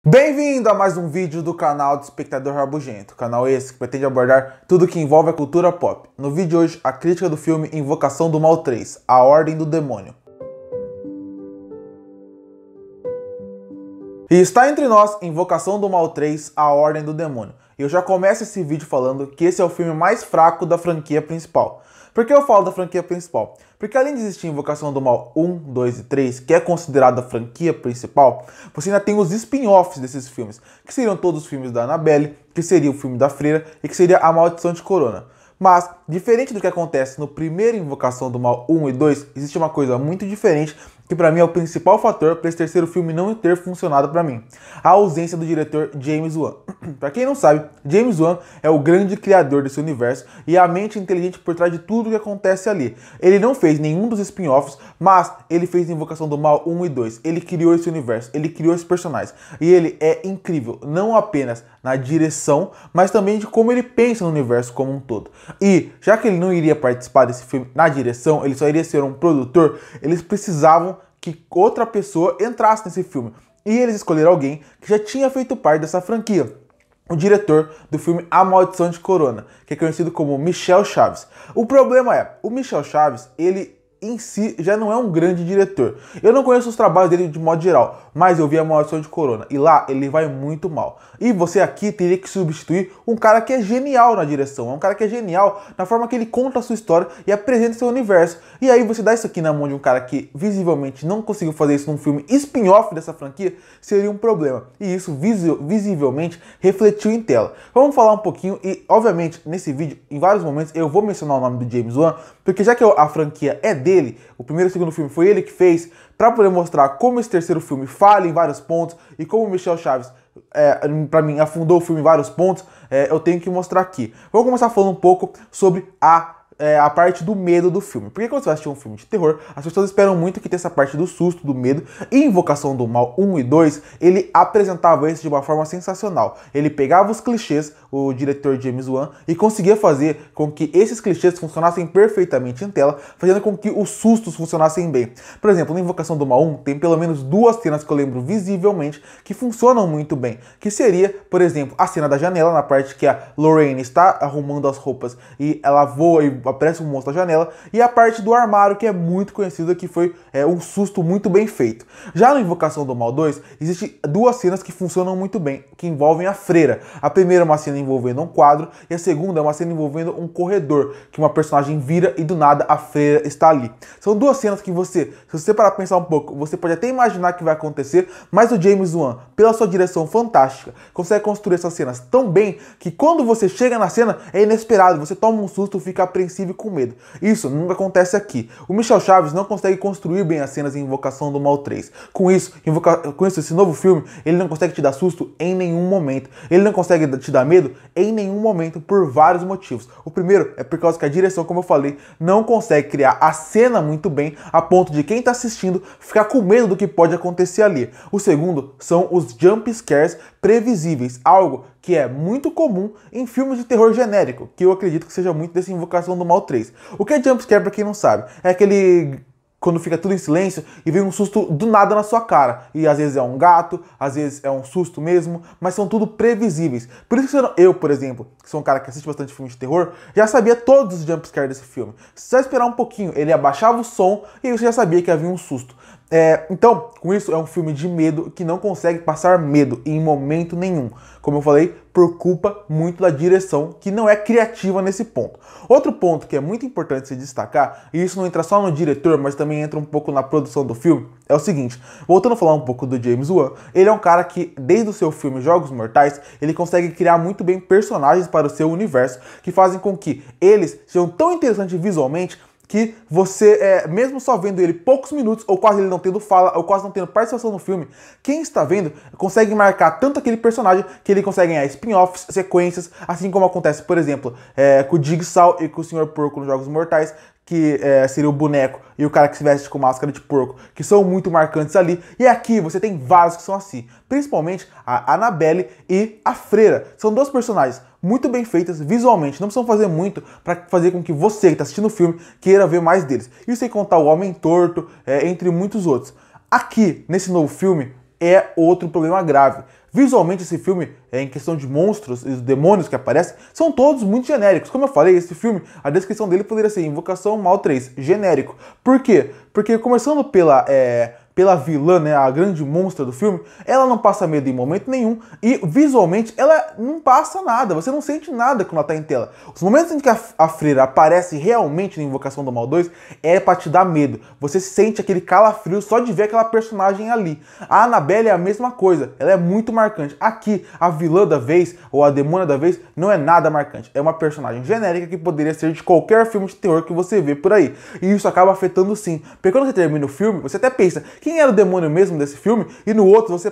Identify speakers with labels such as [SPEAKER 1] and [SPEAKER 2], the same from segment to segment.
[SPEAKER 1] Bem-vindo a mais um vídeo do canal do Espectador Rabugento, canal esse que pretende abordar tudo que envolve a cultura pop. No vídeo de hoje, a crítica do filme Invocação do Mal 3, A Ordem do Demônio. E está entre nós Invocação do Mal 3, A Ordem do Demônio. E eu já começo esse vídeo falando que esse é o filme mais fraco da franquia principal. Por que eu falo da franquia principal? Porque além de existir Invocação do Mal 1, 2 e 3, que é considerada a franquia principal, você ainda tem os spin-offs desses filmes, que seriam todos os filmes da Annabelle, que seria o filme da Freira e que seria A Maldição de Corona. Mas, diferente do que acontece no primeiro Invocação do Mal 1 e 2, existe uma coisa muito diferente que pra mim é o principal fator para esse terceiro filme não ter funcionado pra mim. A ausência do diretor James Wan. Pra quem não sabe, James Wan é o grande criador desse universo e a mente inteligente por trás de tudo que acontece ali. Ele não fez nenhum dos spin-offs, mas ele fez Invocação do Mal 1 e 2. Ele criou esse universo, ele criou esses personagens. E ele é incrível, não apenas na direção, mas também de como ele pensa no universo como um todo. E, já que ele não iria participar desse filme na direção, ele só iria ser um produtor, eles precisavam que outra pessoa entrasse nesse filme. E eles escolheram alguém que já tinha feito parte dessa franquia. O diretor do filme A Maldição de Corona, que é conhecido como Michel Chaves. O problema é, o Michel Chaves, ele em si já não é um grande diretor. Eu não conheço os trabalhos dele de modo geral, mas eu vi A Maldição de Corona e lá ele vai muito mal. E você aqui teria que substituir um cara que é genial na direção, é um cara que é genial na forma que ele conta a sua história e apresenta seu universo. E aí você dá isso aqui na mão de um cara que visivelmente não conseguiu fazer isso num filme spin-off dessa franquia, seria um problema. E isso visivelmente refletiu em tela. Vamos falar um pouquinho e, obviamente, nesse vídeo, em vários momentos, eu vou mencionar o nome do James Wan, porque já que a franquia é dele, o primeiro e o segundo filme foi ele que fez, para poder mostrar como esse terceiro filme falha em vários pontos e como o Michel Chaves, para mim, afundou o filme em vários pontos, eu tenho que mostrar aqui. Vamos começar falando um pouco sobre a parte do medo do filme. Porque quando você vai assistir um filme de terror, as pessoas esperam muito que tenha essa parte do susto, do medo. E Invocação do Mal 1 e 2, ele apresentava isso de uma forma sensacional. Ele pegava os clichês, o diretor James Wan, e conseguia fazer com que esses clichês funcionassem perfeitamente em tela, fazendo com que os sustos funcionassem bem. Por exemplo, na Invocação do Mal 1, tem pelo menos duas cenas que eu lembro visivelmente que funcionam muito bem. Que seria, por exemplo, a cena da janela, na parte que a Lorraine está arrumando as roupas e ela voa e aparece um monstro na janela, e a parte do armário, que é muito conhecida, que foi um susto muito bem feito. Já no Invocação do Mal 2, existem duas cenas que funcionam muito bem, que envolvem a freira. A primeira é uma cena envolvendo um quadro, e a segunda é uma cena envolvendo um corredor, que uma personagem vira e do nada a freira está ali. São duas cenas que se você parar pra pensar um pouco, você pode até imaginar que vai acontecer, mas o James Wan, pela sua direção fantástica, consegue construir essas cenas tão bem, que quando você chega na cena, é inesperado, você toma um susto, fica apreensivo e com medo. Isso nunca acontece aqui. O Michel Chaves não consegue construir bem as cenas em Invocação do Mal 3. Com isso, esse novo filme, ele não consegue te dar susto em nenhum momento. Ele não consegue te dar medo em nenhum momento por vários motivos. O primeiro é por causa que a direção, como eu falei, não consegue criar a cena muito bem a ponto de quem está assistindo ficar com medo do que pode acontecer ali. O segundo são os jump scares previsíveis, algo que é muito comum em filmes de terror genérico, que eu acredito que seja muito dessa Invocação do Mal 3. O que é jumpscare, pra quem não sabe? É aquele quando fica tudo em silêncio e vem um susto do nada na sua cara. E às vezes é um gato, às vezes é um susto mesmo, mas são tudo previsíveis. Por isso que eu, por exemplo, que sou um cara que assiste bastante filme de terror, já sabia todos os jumpscares desse filme. Se você esperar um pouquinho, ele abaixava o som e aí você já sabia que havia um susto. Então, com isso, é um filme de medo que não consegue passar medo em momento nenhum. Como eu falei, por culpa muito da direção, que não é criativa nesse ponto. Outro ponto que é muito importante se destacar, e isso não entra só no diretor, mas também entra um pouco na produção do filme, é o seguinte. Voltando a falar um pouco do James Wan, ele é um cara que, desde o seu filme Jogos Mortais, ele consegue criar muito bem personagens para o seu universo, que fazem com que eles sejam tão interessantes visualmente, que você, mesmo só vendo ele poucos minutos, ou quase ele não tendo fala, ou quase não tendo participação no filme, quem está vendo consegue marcar tanto aquele personagem que ele consegue ganhar spin-offs, sequências, assim como acontece, por exemplo, com o Jigsaw e com o Sr. Porco nos Jogos Mortais, que seria o boneco e o cara que se veste com máscara de porco, que são muito marcantes ali. E aqui você tem vários que são assim, principalmente a Annabelle e a Freira. São dois personagens muito bem feitas visualmente, não precisam fazer muito para fazer com que você que está assistindo o filme queira ver mais deles. Isso sem contar o Homem Torto, entre muitos outros. Aqui, nesse novo filme, é outro problema grave. Visualmente esse filme, em questão de monstros e os demônios que aparecem, são todos muito genéricos. Como eu falei, esse filme, a descrição dele poderia ser Invocação Mal 3, genérico. Por quê? Porque começando pela vilã, né, a grande monstra do filme, ela não passa medo em momento nenhum e visualmente ela não passa nada, você não sente nada quando ela tá em tela. Os momentos em que a freira aparece realmente na Invocação do Mal 2 é pra te dar medo, você sente aquele calafrio só de ver aquela personagem ali. A Annabelle é a mesma coisa, ela é muito marcante. Aqui, a vilã da vez, ou a demônia da vez, não é nada marcante, é uma personagem genérica que poderia ser de qualquer filme de terror que você vê por aí. E isso acaba afetando sim, porque quando você termina o filme, você até pensa, quem era o demônio mesmo desse filme? E no outro você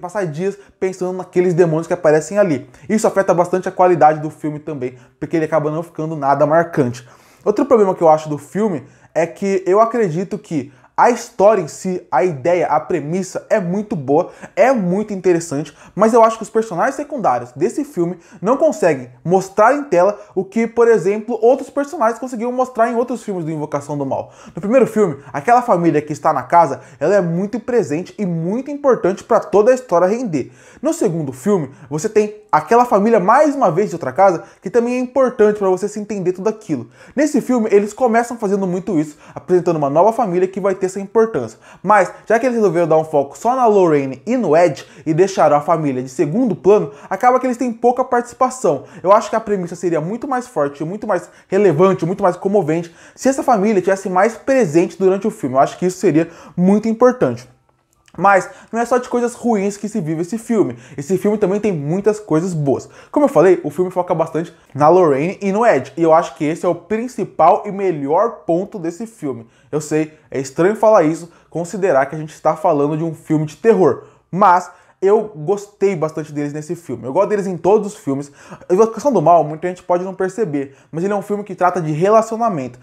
[SPEAKER 1] passa dias pensando naqueles demônios que aparecem ali. Isso afeta bastante a qualidade do filme também, porque ele acaba não ficando nada marcante. Outro problema que eu acho do filme é que eu acredito que a história em si, a ideia, a premissa é muito boa, é muito interessante, mas eu acho que os personagens secundários desse filme não conseguem mostrar em tela o que, por exemplo, outros personagens conseguiam mostrar em outros filmes do Invocação do Mal. No primeiro filme, aquela família que está na casa, ela é muito presente e muito importante para toda a história render. No segundo filme, você tem aquela família mais uma vez de outra casa, que também é importante para você se entender tudo aquilo. Nesse filme, eles começam fazendo muito isso, apresentando uma nova família que vai ter essa importância. Mas, já que eles resolveram dar um foco só na Lorraine e no Ed, e deixaram a família de segundo plano, acaba que eles têm pouca participação. Eu acho que a premissa seria muito mais forte, muito mais relevante, muito mais comovente, se essa família tivesse mais presente durante o filme. Eu acho que isso seria muito importante. Mas não é só de coisas ruins que se vive esse filme. Esse filme também tem muitas coisas boas. Como eu falei, o filme foca bastante na Lorraine e no Ed. E eu acho que esse é o principal e melhor ponto desse filme. Eu sei, é estranho falar isso, considerar que a gente está falando de um filme de terror. Mas eu gostei bastante deles nesse filme. Eu gosto deles em todos os filmes. A Invocação do Mal, muita gente pode não perceber, mas ele é um filme que trata de relacionamento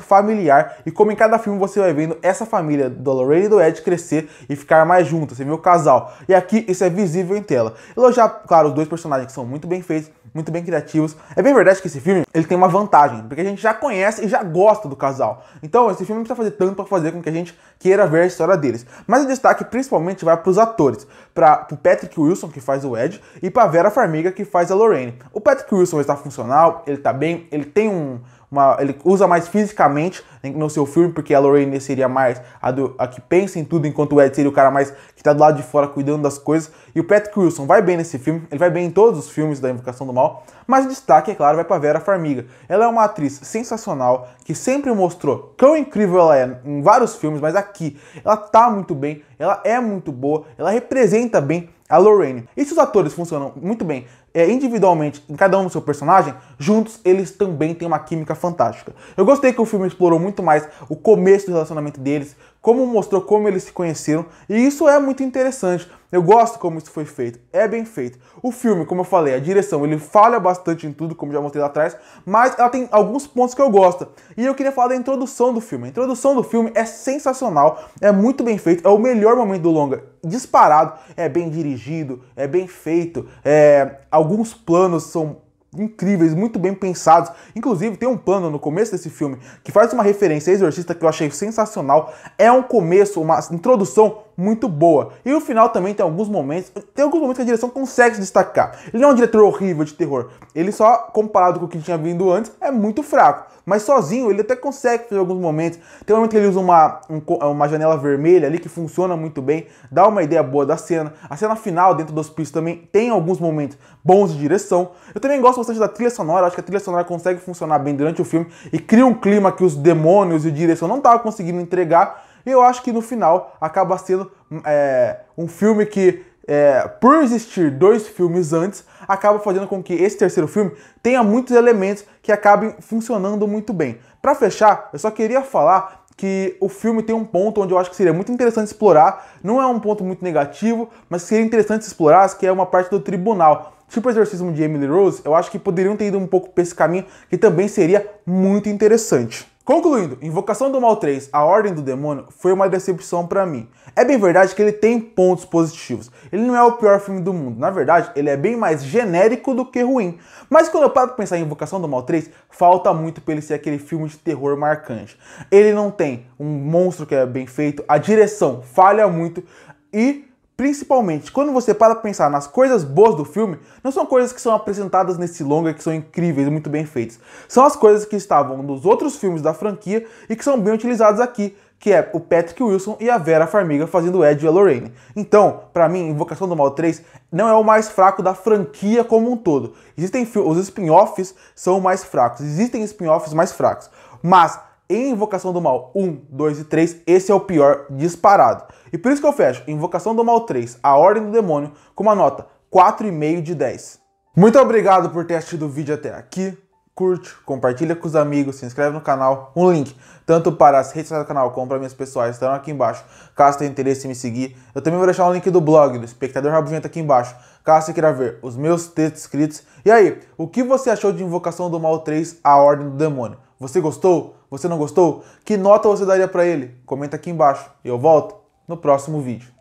[SPEAKER 1] familiar, e como em cada filme você vai vendo essa família do Lorraine e do Ed crescer e ficar mais juntos, você vê o casal. E aqui isso é visível em tela. Elogiar, claro, os dois personagens que são muito bem feitos, muito bem criativos. É bem verdade que esse filme ele tem uma vantagem, porque a gente já conhece e já gosta do casal. Então esse filme não precisa fazer tanto para fazer com que a gente queira ver a história deles. Mas o destaque principalmente vai para os atores, para o Patrick Wilson, que faz o Ed, e para Vera Farmiga, que faz a Lorraine. O Patrick Wilson está funcional, ele está bem, ele tem ele usa mais fisicamente no seu filme, porque a Lorraine seria mais a que pensa em tudo, enquanto o Ed seria o cara mais que está do lado de fora cuidando das coisas. E o Patrick Wilson vai bem nesse filme, ele vai bem em todos os filmes da Invocação do Mal, mas o destaque, é claro, vai para Vera Farmiga. Ela é uma atriz sensacional, que sempre mostrou quão incrível ela é em vários filmes, mas aqui ela tá muito bem, ela é muito boa, ela representa bem a Lorraine. E se os atores funcionam muito bem individualmente em cada um do seu personagem, juntos eles também têm uma química fantástica. Eu gostei que o filme explorou muito mais o começo do relacionamento deles, como mostrou como eles se conheceram, e isso é muito interessante. Eu gosto como isso foi feito, é bem feito. O filme, como eu falei, a direção, ele falha bastante em tudo, como já mostrei lá atrás, mas ela tem alguns pontos que eu gosto. E eu queria falar da introdução do filme. A introdução do filme é sensacional, é muito bem feito, é o melhor momento do longa, disparado, é bem dirigido, é bem feito, alguns planos são incríveis, muito bem pensados. Inclusive, tem um plano no começo desse filme que faz uma referência a Exorcista que eu achei sensacional. É um começo, uma introdução muito boa. E o final também tem alguns momentos que a direção consegue se destacar. Ele não é um diretor horrível de terror. Ele só, comparado com o que tinha vindo antes, é muito fraco. Mas sozinho ele até consegue fazer alguns momentos. Tem um momento que ele usa uma janela vermelha ali que funciona muito bem, dá uma ideia boa da cena. A cena final dentro do hospício também tem alguns momentos bons de direção. Eu também gosto bastante da trilha sonora, acho que a trilha sonora consegue funcionar bem durante o filme e cria um clima que os demônios e a direção não estavam conseguindo entregar. E eu acho que no final acaba sendo um filme que, por existir dois filmes antes, acaba fazendo com que esse terceiro filme tenha muitos elementos que acabem funcionando muito bem. Para fechar, eu só queria falar que o filme tem um ponto onde eu acho que seria muito interessante explorar, não é um ponto muito negativo, mas seria interessante explorar, que é uma parte do tribunal. Tipo o exorcismo de Emily Rose, eu acho que poderiam ter ido um pouco para esse caminho, que também seria muito interessante. Concluindo, Invocação do Mal 3, A Ordem do Demônio, foi uma decepção pra mim. É bem verdade que ele tem pontos positivos. Ele não é o pior filme do mundo. Na verdade, ele é bem mais genérico do que ruim. Mas quando eu paro pra pensar em Invocação do Mal 3, falta muito pra ele ser aquele filme de terror marcante. Ele não tem um monstro que é bem feito, a direção falha muito e Principalmente quando você para pensar nas coisas boas do filme, não são coisas que são apresentadas nesse longa que são incríveis e muito bem feitas. São as coisas que estavam nos outros filmes da franquia e que são bem utilizadas aqui, que é o Patrick Wilson e a Vera Farmiga fazendo o Ed e a Lorraine. Então, pra mim, Invocação do Mal 3 não é o mais fraco da franquia como um todo. Existem os spin-offs são mais fracos, existem spin-offs mais fracos, mas em Invocação do Mal 1, 2 e 3, esse é o pior disparado. E por isso que eu fecho Invocação do Mal 3, A Ordem do Demônio, com uma nota 4,5 de 10. Muito obrigado por ter assistido o vídeo até aqui. Curte, compartilha com os amigos, se inscreve no canal. Um link, tanto para as redes sociais do canal como para minhas pessoais, estarão aqui embaixo, caso tenha interesse em me seguir. Eu também vou deixar um link do blog, do Espectador Rabugento aqui embaixo, caso você queira ver os meus textos escritos. E aí, o que você achou de Invocação do Mal 3, A Ordem do Demônio? Você gostou? Você não gostou? Que nota você daria para ele? Comenta aqui embaixo. E eu volto no próximo vídeo.